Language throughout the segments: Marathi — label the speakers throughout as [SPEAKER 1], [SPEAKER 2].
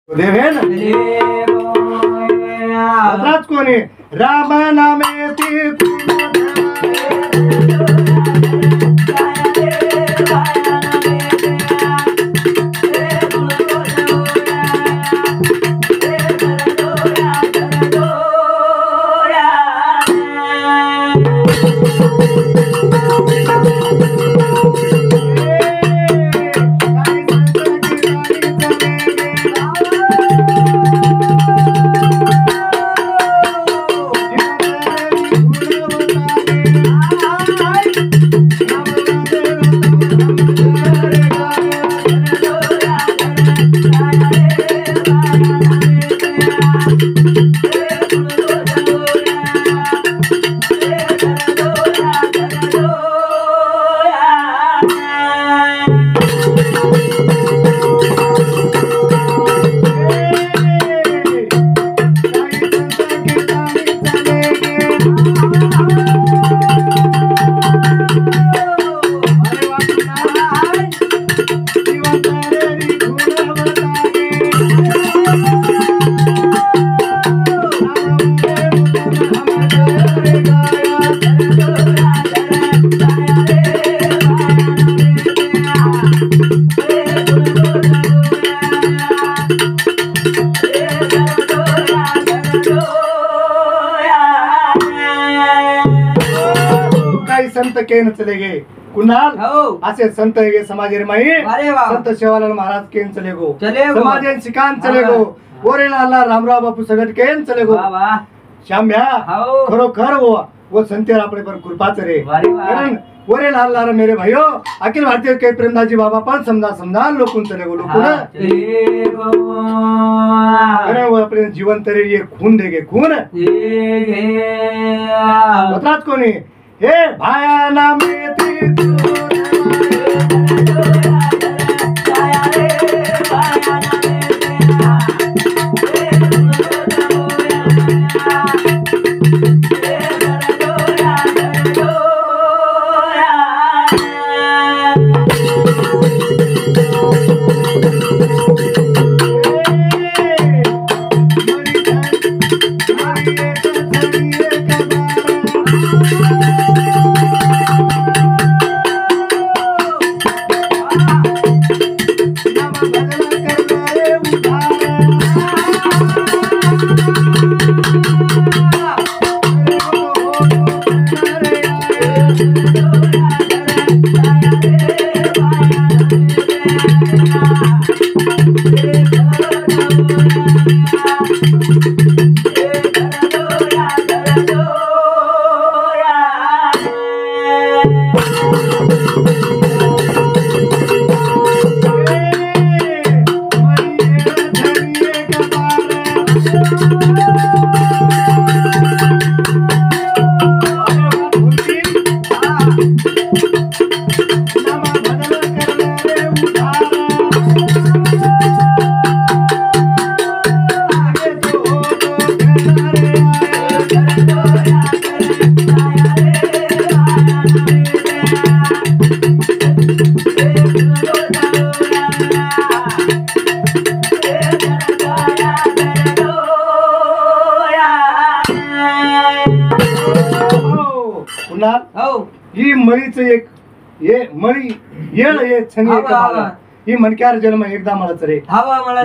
[SPEAKER 1] देवेन भद्राच कोणी राम नामे ती संत केन चले गे कुणाल असे संत हे समाज रे माई संत शेवालाल महाराज केन चले गो समाज शिकान चले गो ओरे लाला रामराव बापू सगट केन चले गो श्याम्या खरोखर वो संतेर आपले पर कृपाच रे कारण ओरे लाला मेरे भाइयो अखिल भारतीय के प्रेमदाजी बाबा पण समझा लोकून चले गो लोकून अरे वो अपने जीवन तरे ये खून देगे खून बतात कोणी हे भाया नामे ती मळीच एक ये मळी येळ ये छनी ही मनक्यार जन्म एकदा मलाच रे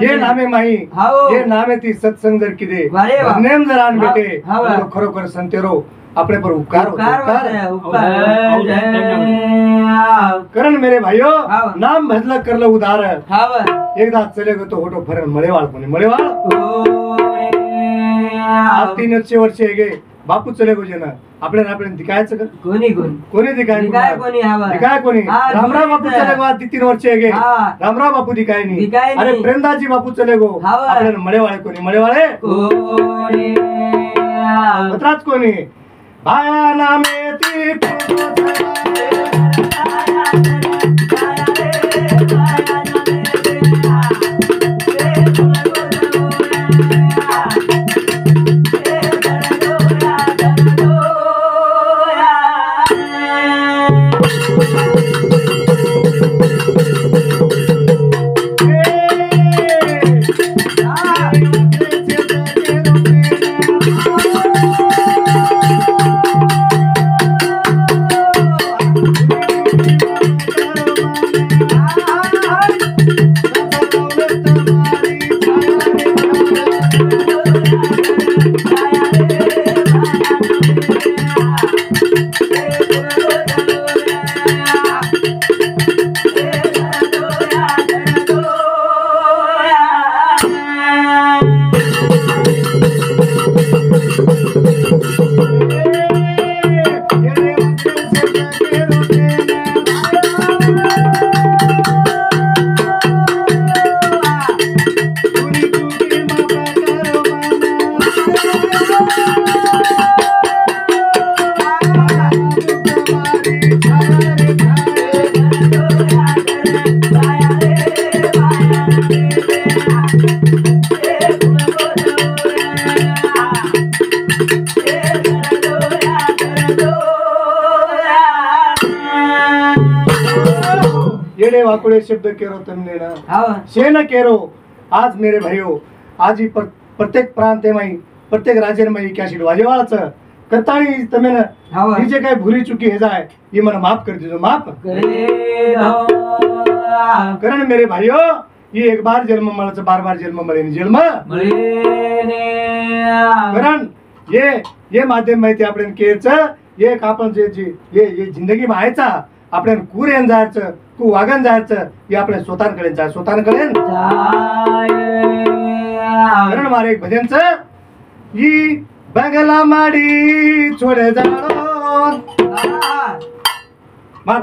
[SPEAKER 1] ये नामे माई ये नामे ती सत्संग जर किदे नेम जर आन बेटे खरोखर संतेरो अपने पर उपकार करण मेरे भाइयों नाम भजला करलं उदार एकदा चले गो तो होटो फरण मळेवाळ कोणी मळेवाळ आज 3 वर्ष गे बापू चले गो जन आपल्याला दिखायचं का कोणी दिखाय कोणी रामराव बापू चले गो 3 वर्ष गे रामराव बापू दिखाय नाही अरे प्रेमदाजी बापू चले गो आपल्याला मळेवाळे कोणी मळेवाळे पत्राच कोणी भाया नामे ती वाकुड़े शब्द केरो तुमने ना शेन केरो। आज मेरे भाइयों आज ही प्रत्येक प्रांत में प्रत्येक राज्य में क्या शिड वाजेवाळाच कताळी तमेन ही जे काही भूली चुकी हे जाय ये मन माफ कर दीजो माफ करण मेरे भाइयों ये एक बार जन्म मळच बार बार जन्म मळे जन्म करण ये माध्यम माहिती आपण केरच ये आपण जे ये जिंदगी मायचा आपण कुरेन जायचं कु वागन जायचं हे आपण स्वतःकडे जाय स्वतःकडे करण मारे एक भजनच ही बंगला माडी छोड़े जाड़ो मार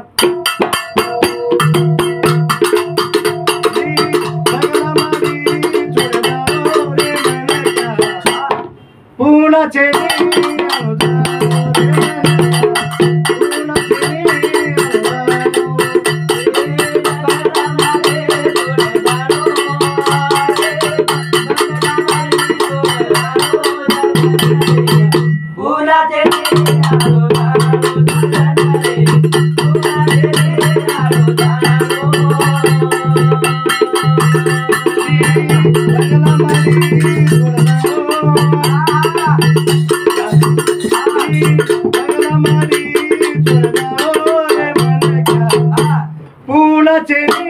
[SPEAKER 1] बंगला माडी छोड़े जाड़ो रे मैंने क्या पूना चेनी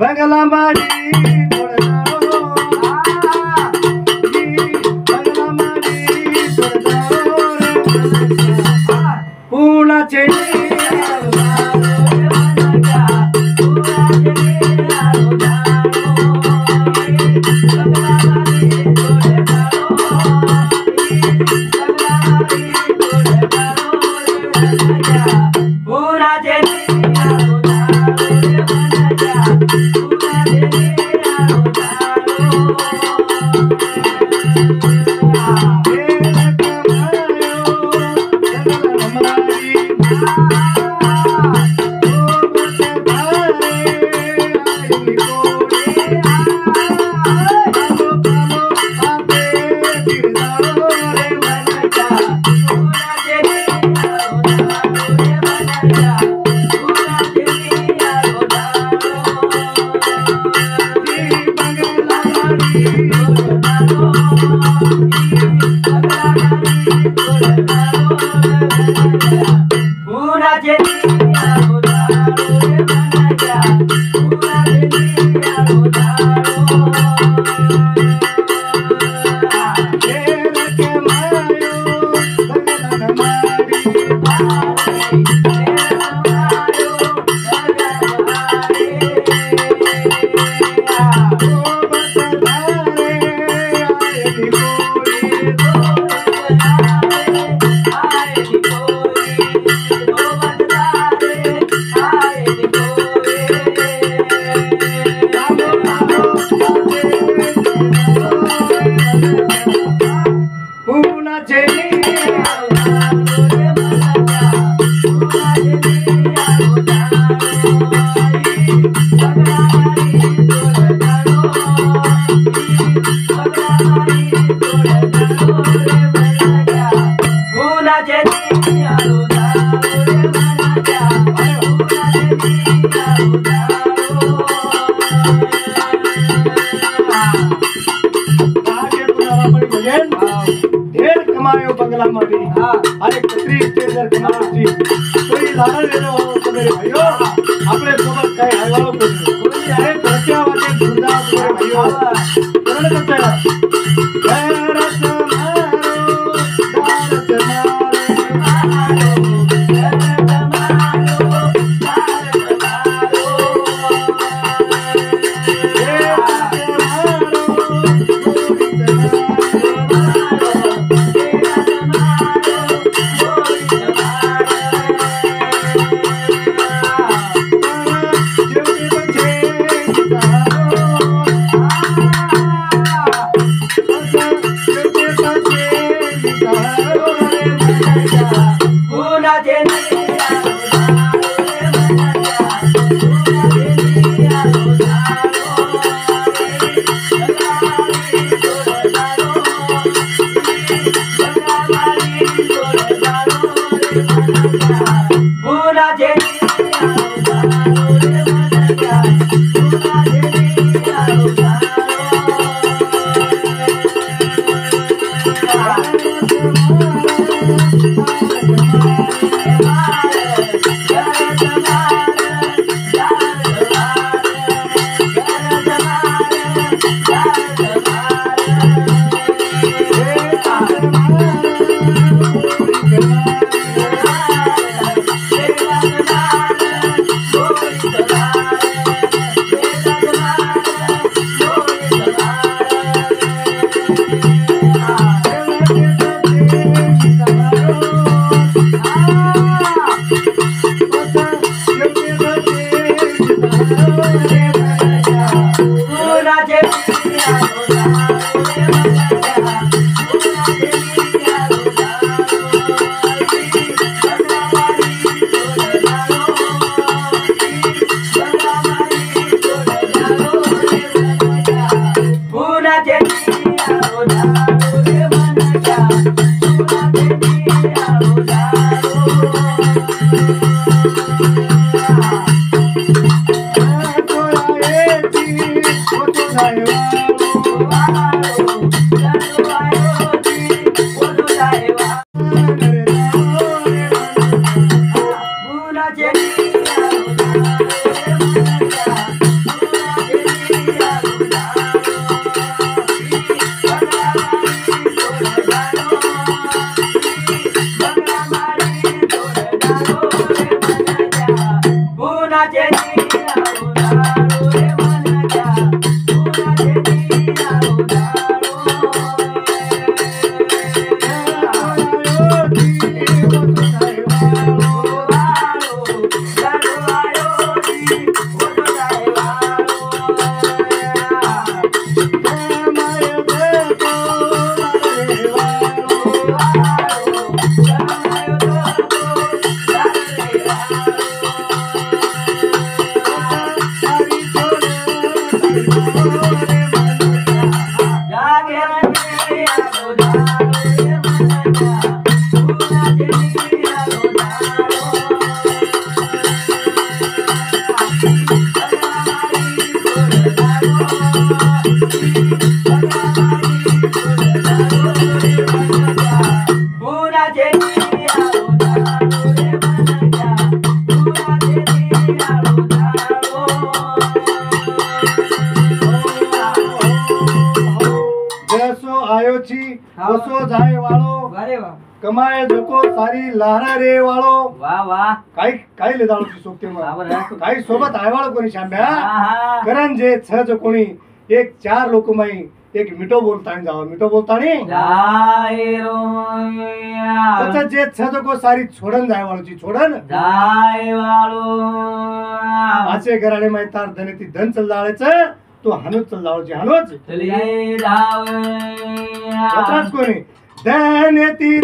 [SPEAKER 1] बंगला माडी पूना चेनी बंगला माडी अरे कत्री स्टेजर कमाची तोही लाल वेलो मेरे भाइयों आपले सोबत काय हायवालो कोणी अरे प्रत्या वाटे गुरदा मेरे भाइयों करण करता रस मारो दारत વસો જાય વાળો કમાય જોકો સારી લહરા રે વાળો
[SPEAKER 2] વાહ વાહ
[SPEAKER 1] કાઈ લેદાળો છી સોક્તેમાં કાઈ સોબત આયવાળો કોની શામ્યા કરન જે છ જો કોની એક ચાર લોકોમાં એક મીઠો બોલતાણી જાવ મીઠો બોલતાણી
[SPEAKER 2] જાય રો
[SPEAKER 1] अच्छा जे छ जो को सारी छोड़न जाय वाळो ची छोड़न
[SPEAKER 2] जाय वाळो
[SPEAKER 1] आचे घराणे मा तार धनेती धन चलदाळे छ तो हानो चलदाळो ची हानोच
[SPEAKER 2] चली जाव
[SPEAKER 1] अत्राच कोणी धनेती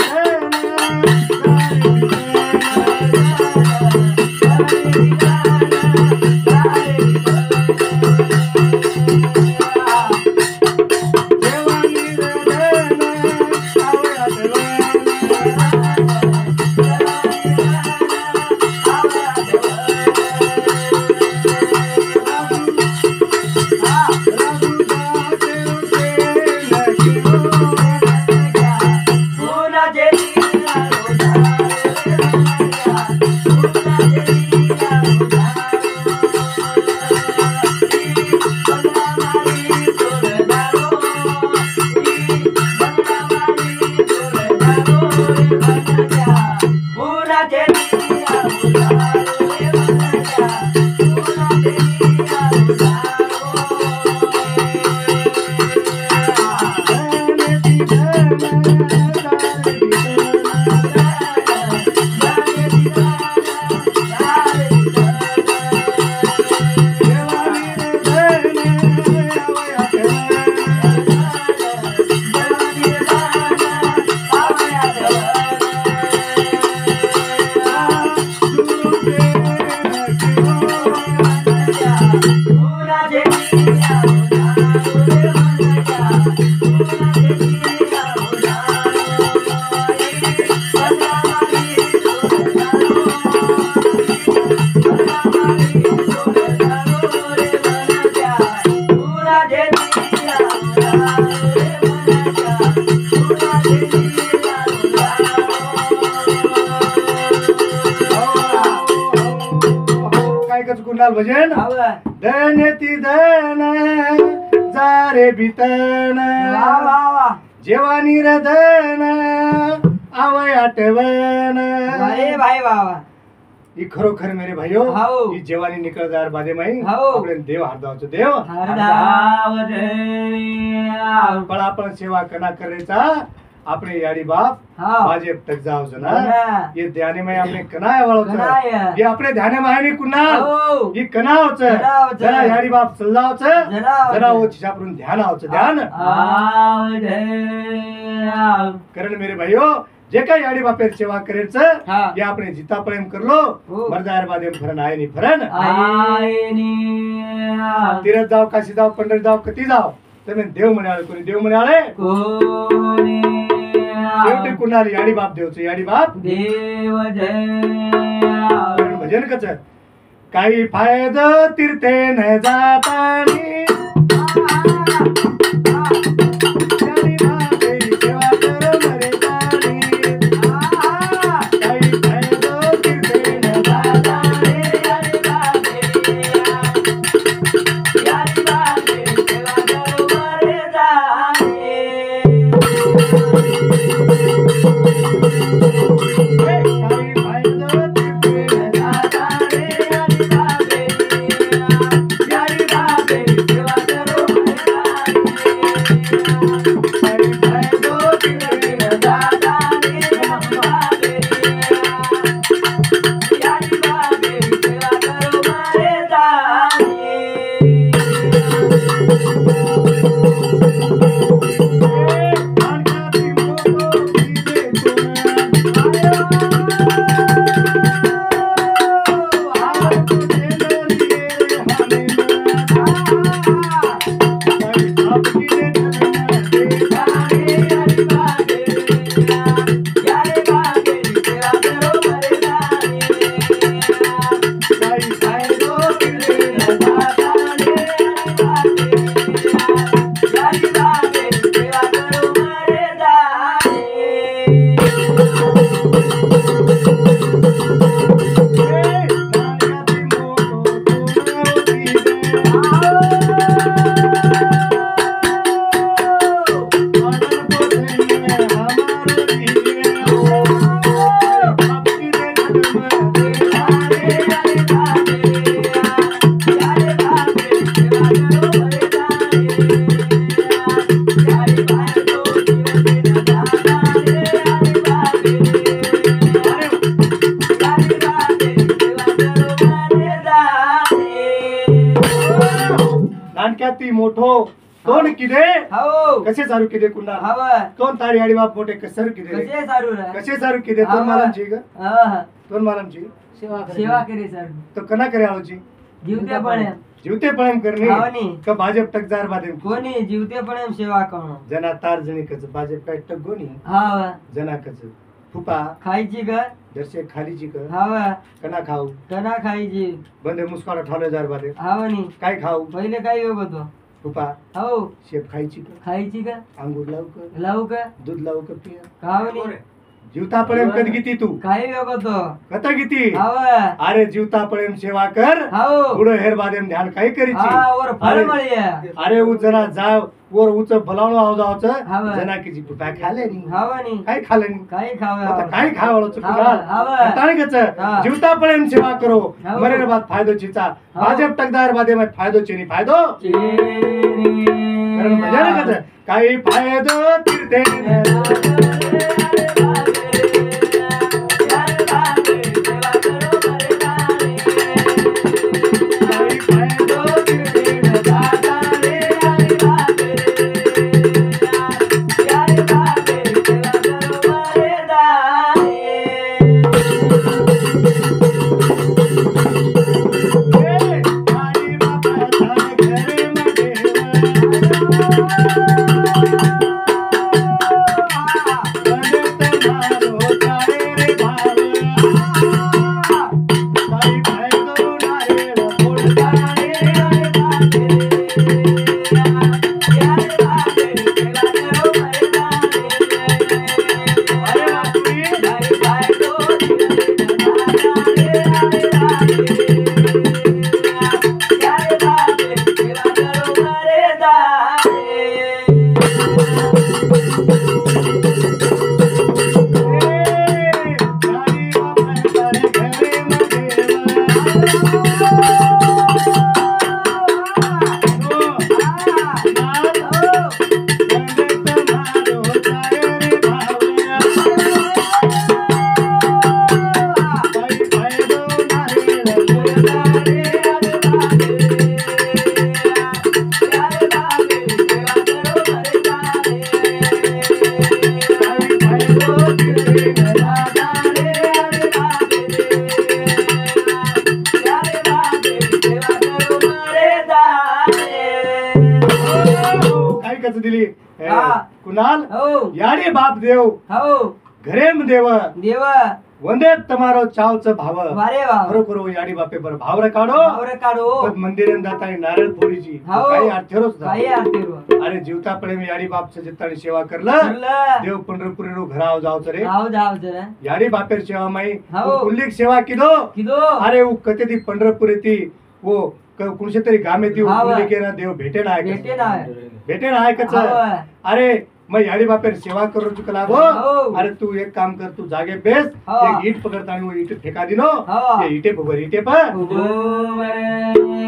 [SPEAKER 1] काय कच कुणाल भजन धन ती धन जारे बितन जेव्हा निरधन आवय आठवण
[SPEAKER 2] भाई बाबा
[SPEAKER 1] ही खरोखर मेरे भाइयों
[SPEAKER 2] हाओ.
[SPEAKER 1] ही जेवानी निकल जार बादे माई
[SPEAKER 2] हाओ.
[SPEAKER 1] આપણે દેવ હારદાવચો દેવ पण आपण सेवा कना करायचा આપણે याडी बाप
[SPEAKER 2] हाओ.
[SPEAKER 1] माझे तक जाव जना
[SPEAKER 2] कना.
[SPEAKER 1] ये ध्याने में आपने कनाय वाळोच
[SPEAKER 2] कनाय.
[SPEAKER 1] ये आपले ध्याने में आहे कुणाल
[SPEAKER 2] हाओ.
[SPEAKER 1] ही कनावच
[SPEAKER 2] कनावच.
[SPEAKER 1] जरा याडी बाप चल्लावच
[SPEAKER 2] जरावच.
[SPEAKER 1] जरा वो छिछापरून ध्यानावच ध्यान कारण मेरे भाइयों जे काही याडी बापेर सेवा करायचं
[SPEAKER 2] हा.
[SPEAKER 1] ये આપણે જીતા પ્રેમ કરલો
[SPEAKER 2] हो.
[SPEAKER 1] મરદાર બાદે ફરન આય ની ફરન
[SPEAKER 2] आईनी
[SPEAKER 1] तीरथ जाव काशी जाव पंढरी जाव कती जाव તમે देव म्हणाले कोणी देव म्हणाले
[SPEAKER 2] कोणी
[SPEAKER 1] शेवटी कुणाली याडी बाप देवचं याडी बाप
[SPEAKER 2] देव
[SPEAKER 1] कारण भजन कच काही फायदा तीर्थे न जातानी याडी बाप तेरी सेवा कर मरे जाणी काही फायदा तीर्थे न जातानी काही फायदा तीर्थे न जातानी काही फायदा तीर्थे न जातानी मानकाती मोठो सीधे नानक्याती मोठो कोण किदे
[SPEAKER 2] हो
[SPEAKER 1] कसे सारू किदे कुंडा
[SPEAKER 2] हवा
[SPEAKER 1] कोण तारी आडी बाप मोठे कसर किदे
[SPEAKER 2] कसे सारू रे
[SPEAKER 1] कसे सारू किदे तोन मालमची ग
[SPEAKER 2] हा
[SPEAKER 1] तोन मालमची
[SPEAKER 2] सेवा करे सर
[SPEAKER 1] तो कना करे आळोची
[SPEAKER 2] जीवते पळे
[SPEAKER 1] जीवते पळम करणे
[SPEAKER 2] हावनी.
[SPEAKER 1] का भाजप टकजार बादे
[SPEAKER 2] कोणी जीवते पळे सेवा करणं
[SPEAKER 1] जना तार जणी कच भाजप काय टक गोनी
[SPEAKER 2] हा
[SPEAKER 1] जना कच फुपा
[SPEAKER 2] खायची ग
[SPEAKER 1] जरसे खालीची क
[SPEAKER 2] हा
[SPEAKER 1] कना खाऊ
[SPEAKER 2] कना खायची
[SPEAKER 1] बंदे मुस्काडा ठाले जार बादे
[SPEAKER 2] हावनी
[SPEAKER 1] काय खाऊ
[SPEAKER 2] पहिले काय योग होतो
[SPEAKER 1] फुपा
[SPEAKER 2] हो
[SPEAKER 1] शेप खायची क
[SPEAKER 2] खायची का
[SPEAKER 1] अंगूर लावू क
[SPEAKER 2] लावू का
[SPEAKER 1] दूध लावू क पिया
[SPEAKER 2] खावनी
[SPEAKER 1] जीवता पळम कद गीती तू
[SPEAKER 2] काय योग होतो
[SPEAKER 1] कत गीती
[SPEAKER 2] हवा
[SPEAKER 1] अरे जीवता पळम सेवा कर
[SPEAKER 2] हो
[SPEAKER 1] पुढे हेर बादेम ध्यान काय करीची
[SPEAKER 2] हा वर फळ
[SPEAKER 1] अरे-
[SPEAKER 2] मळिया
[SPEAKER 1] अरे उ जना जाव वर उच भलावणं आव
[SPEAKER 2] हाव.
[SPEAKER 1] जना की जी फुपा खाले नी
[SPEAKER 2] हावनी
[SPEAKER 1] काय खाले नी
[SPEAKER 2] काय खावा
[SPEAKER 1] आता काय खावळो
[SPEAKER 2] हाव, हाव.
[SPEAKER 1] ताणगच
[SPEAKER 2] हा.
[SPEAKER 1] जीवता पळम सेवा करो
[SPEAKER 2] हाव.
[SPEAKER 1] मरे बात फायदो चिचा
[SPEAKER 2] हाव.
[SPEAKER 1] भाजप टकदार बादे में फायदो चिनी फायदो कारण भजन कच काही फायदो तीर्थे काही फायदो तीर्थे न जाता रे आणि बापाचा घरे मध्ये वंदे दिली
[SPEAKER 2] हा.
[SPEAKER 1] कुणाल
[SPEAKER 2] हो
[SPEAKER 1] याडी बाप देव
[SPEAKER 2] हो
[SPEAKER 1] घरेम देव
[SPEAKER 2] देव
[SPEAKER 1] वंदे તમારો ચાવચ ભાવ
[SPEAKER 2] वारे वा
[SPEAKER 1] ખરો याडी बापे पर भावरे काढो
[SPEAKER 2] वावर काढो
[SPEAKER 1] पण मंदिरेन जातानी नारळ फोडीची
[SPEAKER 2] हो.
[SPEAKER 1] काही अर्थेरोच जा.
[SPEAKER 2] काही आरती
[SPEAKER 1] अरे जीवता पडे मी याडी बापचं जित्तानी सेवा करलं देव पंढरपुरीरो घराव जावचं रे
[SPEAKER 2] आव जाव जरा
[SPEAKER 1] याडी बापेर सेवा माई
[SPEAKER 2] हो.
[SPEAKER 1] कुल्लीक सेवा किदो
[SPEAKER 2] किदो
[SPEAKER 1] अरे वो कते ती पंढरपुरी ती वो कुणशे तरी गामे ती
[SPEAKER 2] हा.
[SPEAKER 1] कुल्लीकेना देव भेटे ना
[SPEAKER 2] भेटे ना
[SPEAKER 1] भेटे ना कच
[SPEAKER 2] हाव.
[SPEAKER 1] अरे मैं याडी बापेर सेवा करू चुकला गो
[SPEAKER 2] हो.
[SPEAKER 1] अरे तू एक काम कर तू जागे बेस
[SPEAKER 2] हा.
[SPEAKER 1] एक ईट पकडतानी वो ईट फेका दिनो
[SPEAKER 2] हा.
[SPEAKER 1] ये ईटे भर ईटे पर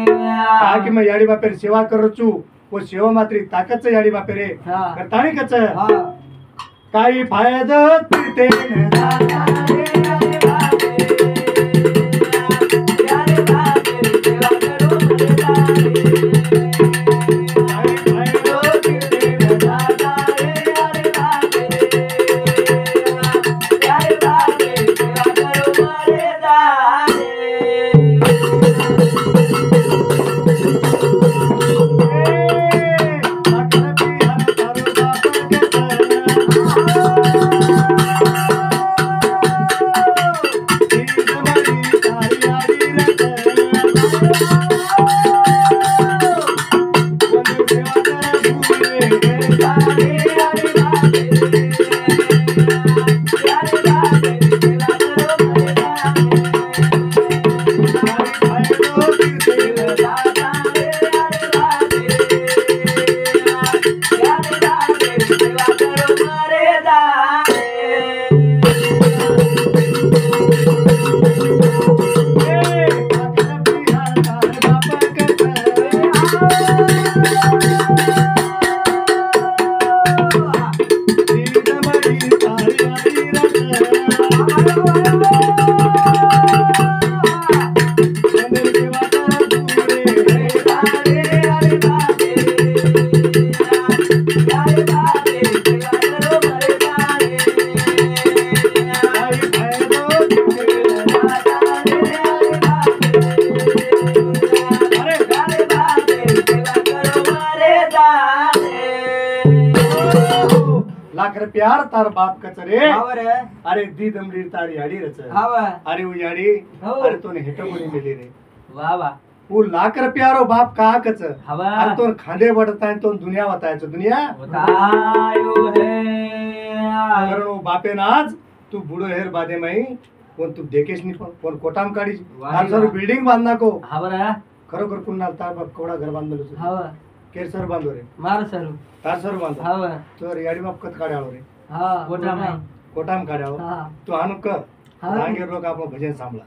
[SPEAKER 1] कहा कि मैं याडी बापेर सेवा करू छु वो सेवा मात्री ताकत याडी बापे रे
[SPEAKER 2] हा.
[SPEAKER 1] करतानी कच
[SPEAKER 2] हा
[SPEAKER 1] काही फायदा ते
[SPEAKER 2] दादा रे अरे बापे यारे बापे सेवा करो मरे दादा रे अरे बापे यारे बापे सेवा करो मरे दादा
[SPEAKER 1] लाख प्यार तार बाप कच रे
[SPEAKER 2] हाव रे
[SPEAKER 1] अरे दी दमली तारी याडी रच
[SPEAKER 2] हाव
[SPEAKER 1] अरे वो याडी
[SPEAKER 2] हो.
[SPEAKER 1] अरे तोने हेट कोणी मिली रे
[SPEAKER 2] वा वा
[SPEAKER 1] वो लाख प्यारो बाप का कच
[SPEAKER 2] हाव
[SPEAKER 1] अरे तोन खांदे बडताय तोन दुनिया वतायच दुनिया
[SPEAKER 2] बतायो है
[SPEAKER 1] कारण वो बापे नाज तू बुडो हेर बादे मई कोण तू देकेश नी कोण कोटाम काढी
[SPEAKER 2] वाह,
[SPEAKER 1] सर
[SPEAKER 2] वाह.
[SPEAKER 1] बिल्डिंग बांधना को
[SPEAKER 2] हाव रे
[SPEAKER 1] खरोखर कुणाल तार बाप कोडा घर बांधलो
[SPEAKER 2] हाव
[SPEAKER 1] केर सर बांधो रे
[SPEAKER 2] मार सरू
[SPEAKER 1] तार सर बांधो
[SPEAKER 2] हाव
[SPEAKER 1] तर याडी बाप कत काढ्यालो रे
[SPEAKER 2] हा कोटा नाही
[SPEAKER 1] कोटाम काढ्याव
[SPEAKER 2] हा
[SPEAKER 1] तू आणू कर
[SPEAKER 2] हा.
[SPEAKER 1] रांगेर लोक आपण भजन सांभळा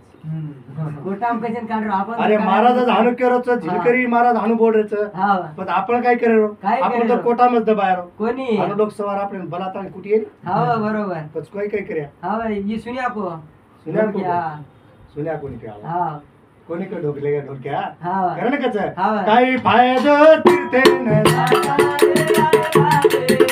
[SPEAKER 2] कोटाम कशन काढ आपण
[SPEAKER 1] अरे महाराज हाणू केरोच झिलकरी महाराज हाणू बोडरेच
[SPEAKER 2] हाव
[SPEAKER 1] पण आपण काय करेरो
[SPEAKER 2] काय
[SPEAKER 1] आपण
[SPEAKER 2] करेरो?
[SPEAKER 1] तर कोटामच दबायरो
[SPEAKER 2] कोणी
[SPEAKER 1] हाणू लोक सवार आपण बलात आणि कुठे येईल
[SPEAKER 2] हाव बरोबर
[SPEAKER 1] पच काय काय कर्या
[SPEAKER 2] हाव ही सुनिया को
[SPEAKER 1] सुन्या को
[SPEAKER 2] हा
[SPEAKER 1] सुन्या कोणी काय
[SPEAKER 2] हा
[SPEAKER 1] कोणी का ढोकले का ढोलक्या
[SPEAKER 2] हाव
[SPEAKER 1] कारण कच
[SPEAKER 2] हा.
[SPEAKER 1] काही फायदा तीर्थे न काही फायदा तीर्थे न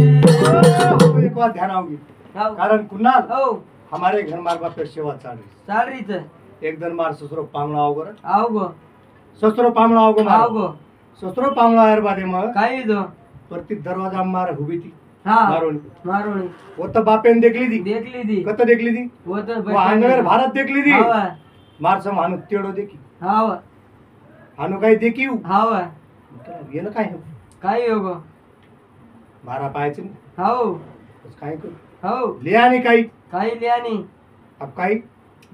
[SPEAKER 1] एक बात ध्यान आओगी कारण कुणाल
[SPEAKER 2] हो
[SPEAKER 1] हमारे घर मार बाप पे सेवा चाल रही
[SPEAKER 2] चालरीच
[SPEAKER 1] एक दिन मार ससुरो पामला आओगो रे
[SPEAKER 2] आव गो
[SPEAKER 1] ससुरो पामला आओगो
[SPEAKER 2] आव
[SPEAKER 1] मार
[SPEAKER 2] गो
[SPEAKER 1] ससुरो पामला आयर बादे मग
[SPEAKER 2] काही दो
[SPEAKER 1] प्रति दरवाजा मार हुबी थी
[SPEAKER 2] हा
[SPEAKER 1] मारोनी
[SPEAKER 2] मारोणी
[SPEAKER 1] वो तो बापेन देखली थी
[SPEAKER 2] देखली दी
[SPEAKER 1] कत देखली थी
[SPEAKER 2] वो तो
[SPEAKER 1] वो आंगणेर भारत देखली थी
[SPEAKER 2] हाव
[SPEAKER 1] मार सम हानु तेडो देखी
[SPEAKER 2] हाव
[SPEAKER 1] हानु काय देखी
[SPEAKER 2] हाव
[SPEAKER 1] ये ना काय
[SPEAKER 2] काही हो गो
[SPEAKER 1] मारा पायच
[SPEAKER 2] हाव
[SPEAKER 1] काय कर
[SPEAKER 2] हाव
[SPEAKER 1] लिया नहीं काही
[SPEAKER 2] काही लियानी
[SPEAKER 1] अब काही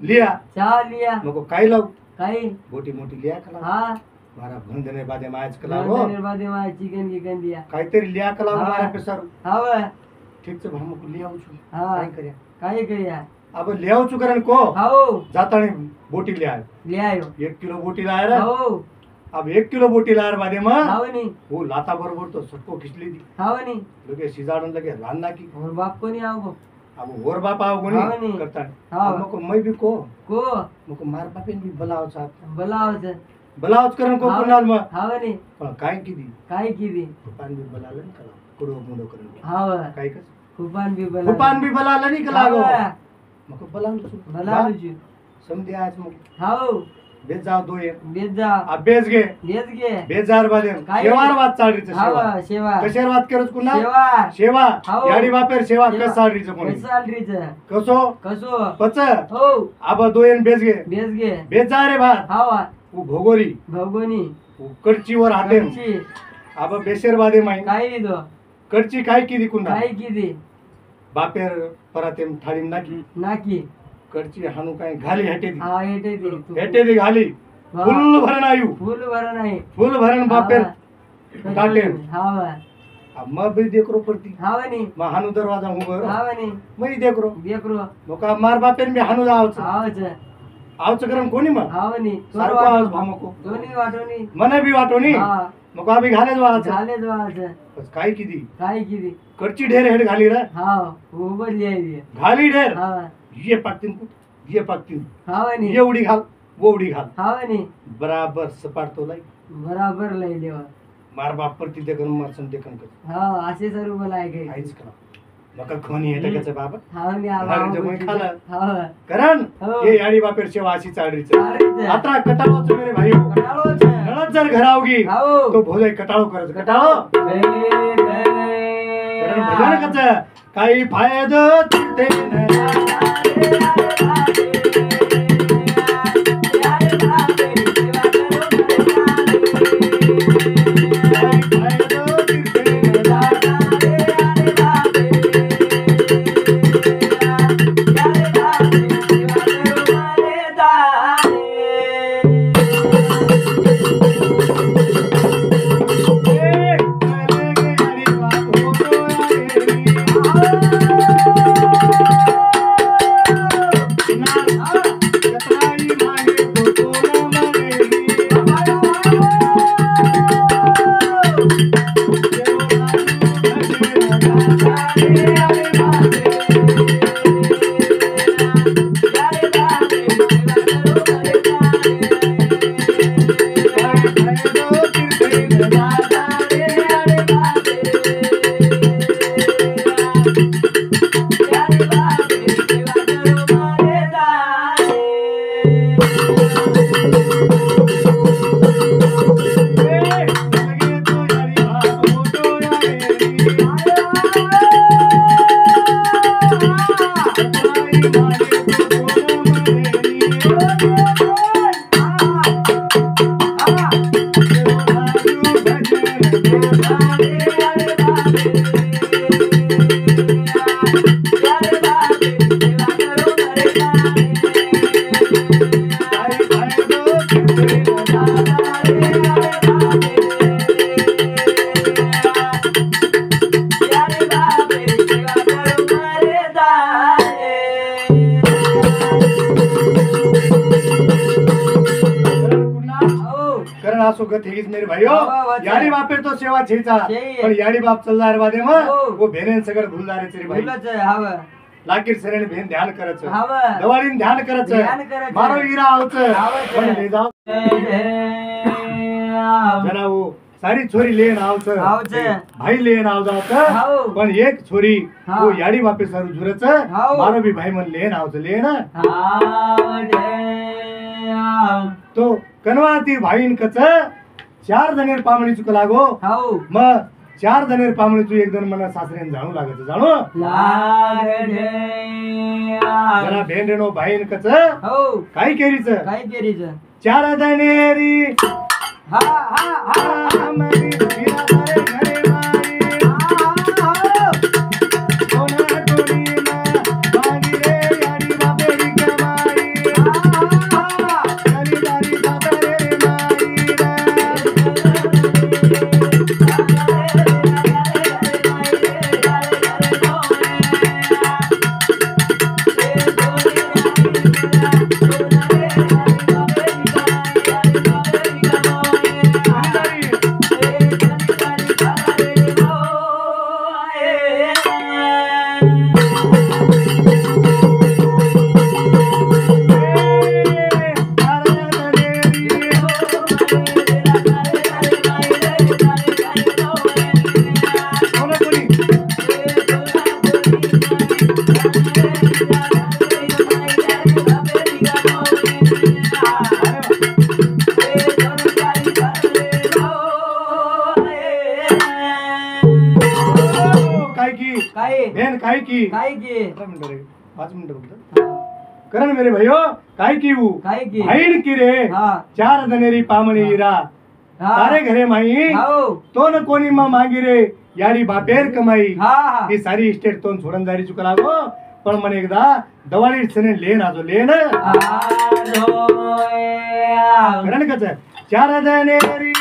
[SPEAKER 1] लिया
[SPEAKER 2] चहा लिया
[SPEAKER 1] मको काही लाव
[SPEAKER 2] काही
[SPEAKER 1] मोठी मोठी लिया कला
[SPEAKER 2] हा
[SPEAKER 1] मारा भंधने बादे मायच कला हो
[SPEAKER 2] निर्वादे मा चिकन गिकन लिया
[SPEAKER 1] काहीतरी लिया कला
[SPEAKER 2] हा.
[SPEAKER 1] मारा पेसर
[SPEAKER 2] हाव
[SPEAKER 1] ठीक से भामको लिया उछु
[SPEAKER 2] हा
[SPEAKER 1] काय कर्या
[SPEAKER 2] काही करिया
[SPEAKER 1] अब लिया उछु करन को
[SPEAKER 2] हाव
[SPEAKER 1] जातानी बोटी लिया
[SPEAKER 2] लियायो
[SPEAKER 1] 1 किलो बोटी लाया रे
[SPEAKER 2] हाव
[SPEAKER 1] अब 1 किलो बोटी लायर बादे में
[SPEAKER 2] हाव नी
[SPEAKER 1] वो लाता बरोबर तो सबको खिचली दी
[SPEAKER 2] हाव नी
[SPEAKER 1] लगे सिजाडन लगे रान्ना की
[SPEAKER 2] और बाप को नहीं आओ गो
[SPEAKER 1] अब और बाप आओ
[SPEAKER 2] हाँ
[SPEAKER 1] गोनी
[SPEAKER 2] नहीं।
[SPEAKER 1] करता है
[SPEAKER 2] हाँ।
[SPEAKER 1] अब मको मैं भी को
[SPEAKER 2] को
[SPEAKER 1] मको मार बापेन भी बलाओ साथ
[SPEAKER 2] बोलाओ से
[SPEAKER 1] बलावच करून को कुणाल मग
[SPEAKER 3] हावनी
[SPEAKER 1] पण काय किती
[SPEAKER 3] काय
[SPEAKER 1] बी बलालं का कुडो मुंडो करून
[SPEAKER 3] हाव
[SPEAKER 1] काय कस
[SPEAKER 3] कुपान बी बला
[SPEAKER 1] कुपान बी बलालं नाही का लागो मग
[SPEAKER 3] बलालू
[SPEAKER 1] समधी आज मग
[SPEAKER 3] हाव
[SPEAKER 1] बेज जाव दो ये
[SPEAKER 3] बेज जा
[SPEAKER 1] अभ्यास घे बेजार बादे
[SPEAKER 3] काय?
[SPEAKER 1] शेवार वाद चालरीचं
[SPEAKER 3] हाव
[SPEAKER 1] शेवा
[SPEAKER 3] शेवा
[SPEAKER 1] कशेर वाद करत कुणा
[SPEAKER 3] शेवा
[SPEAKER 1] शेवा
[SPEAKER 3] हाव.
[SPEAKER 1] याडी बापेर शेवा
[SPEAKER 3] शेवा.
[SPEAKER 1] कस चालरीचं कोणी
[SPEAKER 3] सालरीच
[SPEAKER 1] कसो
[SPEAKER 3] कसो
[SPEAKER 1] पच
[SPEAKER 3] हो
[SPEAKER 1] आबा दोयन बेज घे
[SPEAKER 3] बेज गे
[SPEAKER 1] बेज जा रे भात
[SPEAKER 3] हाव
[SPEAKER 1] उ भोगोरी
[SPEAKER 3] भगोनी
[SPEAKER 1] कडची वर हाते
[SPEAKER 3] ची
[SPEAKER 1] आबा बेशेर बादे माई
[SPEAKER 3] काय दिदो
[SPEAKER 1] कडची काय किती कुंडा
[SPEAKER 3] काय किती
[SPEAKER 1] बापेर परातेम थाळी नाकी
[SPEAKER 3] नाकी
[SPEAKER 1] कडची हाणू काय घाली हेटे दी
[SPEAKER 3] हा येते ते तू.
[SPEAKER 1] हेटे दी घाली
[SPEAKER 3] हा.
[SPEAKER 1] फुल भरण आयु
[SPEAKER 3] फुल भरा नाही
[SPEAKER 1] फुल भरण बापेर
[SPEAKER 3] हाव.
[SPEAKER 1] काटेन
[SPEAKER 3] हाव
[SPEAKER 1] मग भी देखरो पडती
[SPEAKER 3] हावनी
[SPEAKER 1] मग हाणू दरवाजा उभं
[SPEAKER 3] हावनी
[SPEAKER 1] मग देखरो
[SPEAKER 3] देखरो
[SPEAKER 1] मग मार बापेन बी हाणू जावच
[SPEAKER 3] हावच
[SPEAKER 1] आवच करम कोणी मग
[SPEAKER 3] हावनी
[SPEAKER 1] सारखो आवाज भामको
[SPEAKER 3] दोन्ही वाटोनी
[SPEAKER 1] मने बी वाटोनी
[SPEAKER 3] हा
[SPEAKER 1] मग आबी घालेच वाच
[SPEAKER 3] झाले वाच
[SPEAKER 1] बस काय किती
[SPEAKER 3] काय किती
[SPEAKER 1] कडची ढेर हेड घाली रे
[SPEAKER 3] हाव उबरली आहे
[SPEAKER 1] घाली ढेर
[SPEAKER 3] हा
[SPEAKER 1] ये पाकतीन ये पाकतीन
[SPEAKER 3] हावनी
[SPEAKER 1] एवढी घाल वोवडी घाल
[SPEAKER 3] हावनी
[SPEAKER 1] बराबर सपाट तो लाई
[SPEAKER 3] बराबर लय देवा
[SPEAKER 1] मार बाप पर तिथे करून मारसन देखन कर
[SPEAKER 3] हा असे सर्व मला आहे
[SPEAKER 1] काहीच करा मका खोनी हे त्याचं बाबा
[SPEAKER 3] हावनी
[SPEAKER 1] घराच्या कोणी खालं?
[SPEAKER 3] हाव
[SPEAKER 1] करण
[SPEAKER 3] हो.
[SPEAKER 1] ये याडी बापेर शेवा अशी चालरीच
[SPEAKER 3] चालरीच.
[SPEAKER 1] आता कटाळोच मेरे भाई
[SPEAKER 3] कटाळोच.
[SPEAKER 1] नळत जर घरावगी
[SPEAKER 3] हाव.
[SPEAKER 1] तो भोजाई कटाळो करत कटाळो करण भजन कच काही फायदा तिथे सोगत हेगीच मेरे भाइयों याडी बापेर तो सेवा छेचा पण याडी बाप चलदार बादे मग वो भेनेन सगळ भूलदारे रे भाई
[SPEAKER 3] भूलच हाव
[SPEAKER 1] लाकीर सरेने भेन ध्यान करच
[SPEAKER 3] हाव
[SPEAKER 1] दवाडीन ध्यान करच मारो हीरा आवच पण ले जाओ जरा वो सारी छोरी लेन आवच भाई लेन आव जात पण एक छोरी वो याडी बापे सारू जुरच मारो भी भाई मन लेन आवच लेन तो कनवाती भाईन कच 4 जणेर पामणी चुक लागो मग 4 जणेर पामणी तू एक जण मला सासरेन जाणू लागत जाणू जरा भेंडेनो भाईन कच काय केरीच 4 जणेरी
[SPEAKER 3] हा हा हा
[SPEAKER 1] आमरी विरासारे घरे माई कोणा कोणी ना मागी रे याडी बापेरी कमाई दारी दारी दादरे रे माई काय की
[SPEAKER 3] काय की
[SPEAKER 1] 5 मिनिटं फक्त करण मेरे भाइयो काय की वो
[SPEAKER 3] काय की
[SPEAKER 1] बहीण की रे
[SPEAKER 3] हा
[SPEAKER 1] 4 धनेरी पामणी हिरा
[SPEAKER 3] हा.
[SPEAKER 1] तारे घरे माई
[SPEAKER 3] हो
[SPEAKER 1] तो न कोणी मा मागी रे याडी बापेर कमाई
[SPEAKER 3] हा हा
[SPEAKER 1] ही सारी इस्टेट तो सोडून जारी चुकला गो पण म्हणे एकदा दवाळी सने लेन आजो लेन करण कच 4 धनेरी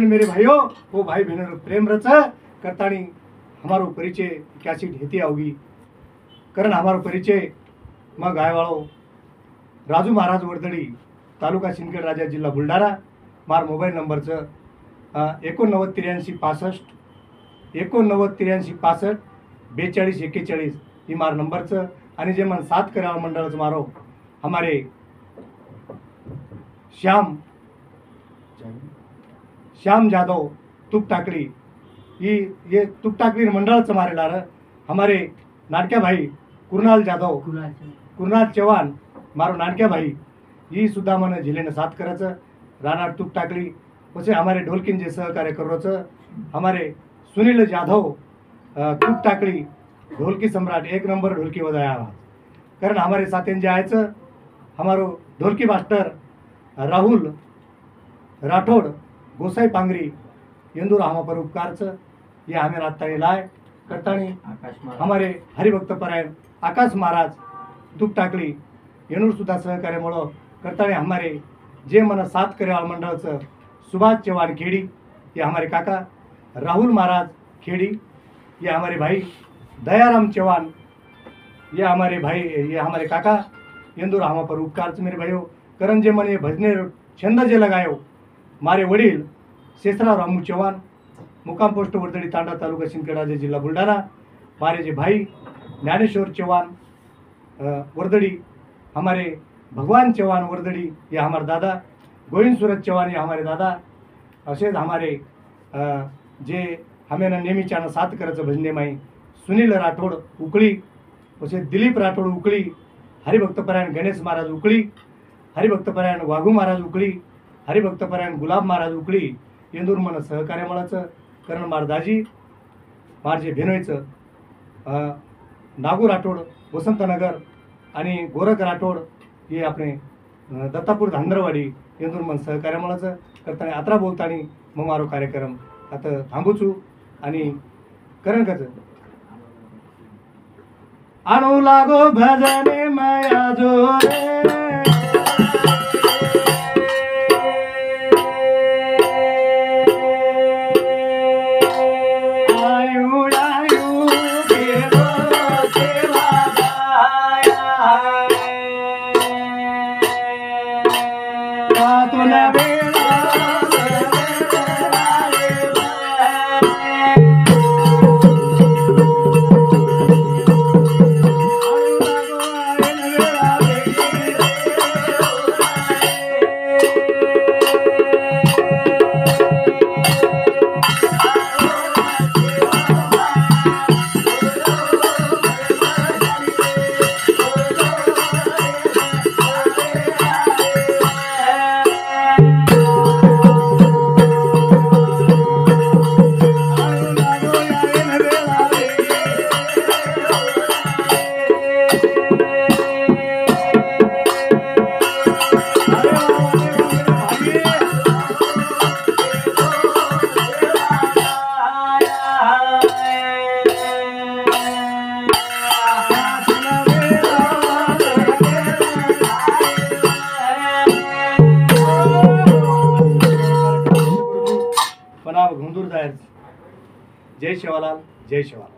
[SPEAKER 1] मेरे भाइयों वो भाई बहनों प्रेम रच करतानी हमारो परिचय कैसी ढेती आओगी कारण हमारो परिचय मग गायवाळो राजू महाराज वर्दडी तालुका सिंदखेड राजा जिल्हा बुलढाणा मार मोबाईल नंबरचं 898365 898365 4241 ही मार नंबरचं आणि जे मन सात करावा मंडळाचं मारो हमारे श्याम जादव तुप टाकली ये तुप टाकली मंडळाचं मारेला हमारे नाटक्या भाई कुरनाल जादव कुरनाल चव्हाण मारो नाटक्या भाई ही सुद्धा मन झिलेनं साथ करायचं राणा तुप टाकली वैसे हमारे ढोलकीन जे सहकार्य करोचं हमारे सुनील जाधव तुप टाकली ढोलकी सम्राट 1 नंबर ढोलकी बजाया आवाज कारण हमारे साथीन जे आयचं हमारो ढोलकी मास्टर राहुल राठोड गोसाई पांगरी इंदूर हमा पर उपकारचं ये हमें रास्ता लाए करतानी
[SPEAKER 3] आकाश महाराज.
[SPEAKER 1] हमारे हरिभक्त परायण आकाश महाराज दुख टाकली येणूर सुद्धा सहकार्यामुळं करताने हमारे जे मन साथ करेवाल मंडळाचं सुभाष चव्हाण खेड़ी, ये हमारे काका राहुल महाराज खेड़ी, ये हमारे भाई दयाराम चौहान, ये हमारे भाई, ये हमारे काका इंदूर हम पर उपकार मेरे भाइयों करण जे मने भजने छंद जे लगायो मारे वडील शेषराव रामू चौहान मुकाम पोस्ट वर्दड़ी तांडा तालुका सिंदखेड जिला बुलढाणा, मारे जे भाई ज्ञानेश्वर चौहान वर्दड़ी, हमारे भगवान चौहान वर्दड़ी, ये हमारे दादा गोविंद सूरज चौहान, ये हमारे दादा असेच हमारे जे हमें नेहमी चाना साथ करायचं भजने माई सुनील राठोड उकळी, असे दिलीप राठोड उकळी, हरिभक्तपरायण गणेश महाराज उकळी, हरिभक्तपरायण वाघू महाराज उकळी, हरिभक्तपरायण गुलाब महाराज उकळी, इंदूर मन सहकार्य मळाचं करण महाराजी मारजे भेनोयचं नागू राठोड वसंतनगर आणि गोरख राठोड हे आपले दत्तापूर धांदरवाडी इंदूर मन सहकार्य मळाचं करताना आत्रा बोलतानी मग मारो कार्यक्रम आता थांबूचू आणि करण कसं आणू लागो भजने माया जोरे घुंदूर जायर जय शिवालाल जय शिवालाल.